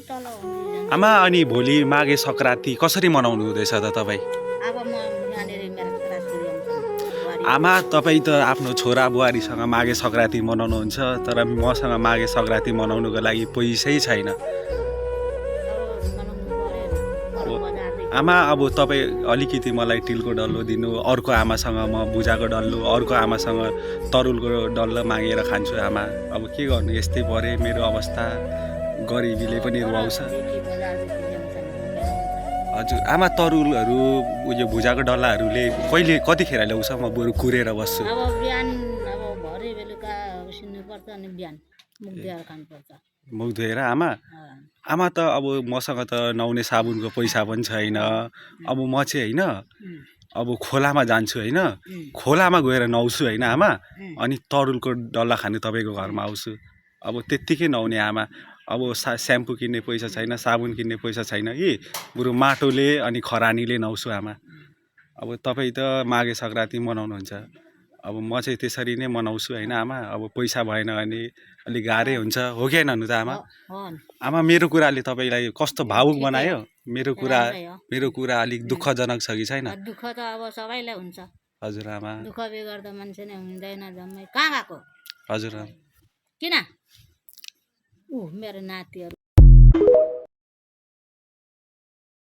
आमा अनि भोलि माघे सङ्क्रान्ति कसरी मनाउनु हुँदैछ त तपाईँ? अब म यहाँनिर मेरो छोराछोरी आउँछन्। आमा तपाईँ त आफ्नो छोरा बुहारीसँग माघे सङ्क्रान्ति मनाउनुहुन्छ, तर मसँग माघे सङ्क्रान्ति मनाउनुको लागि पैसै छैन। आमा अब तपाईँ अलिकति मलाई तिलको डल्लो दिनु, अर्को आमासँग म बुझाको डल्लो, अर्को आमासँग तरुलको डल्लो मागेर खान्छु। आमा अब के गर्नु, यस्तै परे मेरो अवस्था, गरिबीले पनि रुवाउँछ। हजुर आमा, तरुलहरू उयो भुजाको डल्लाहरूले कतिखेर ल्याउँछ? म बरु कुरेर बस्छु। अब बिहान अब भरे बेलुका उसिन्नुपर्छ अनि बिहान मुख धोएर खानुपर्छ। मुख धोएर आमा? आमा त अब मसँग त नुहाउने साबुनको पैसा पनि छैन। अब म चाहिँ होइन अब खोलामा जान्छु होइन, खोलामा गएर नुहाउँछु होइन आमा, अनि तरुलको डल्ला खानु तपाईँको घरमा आउँछु। अब त्यत्तिकै नुहाउने आमा। अब स्याम्पू किन्ने पैसा छैन, साबुन किन्ने पैसा छैन कि बरु माटोले अनि खरानीले नुहाउँछु आमा। अब तपाईँ त माघे सङ्क्रान्ति मनाउनुहुन्छ, अब म चाहिँ त्यसरी नै मनाउँछु होइन आमा। अब पैसा भएन भने अलिक गाह्रै हुन्छ, हो कि होइन त आमा? आमा मेरो कुराले तपाईँलाई कस्तो भावुक बनायो? मेरो कुरा अलिक दुःखजनक छ कि छैन? दुःख त अब सबैलाई हुन्छ। हजुर आमा। दुःख बेगर त मान्छे नै हुँदैन जम्मै। कहाँ गएको? हजुर किन? मेरो नातिहरू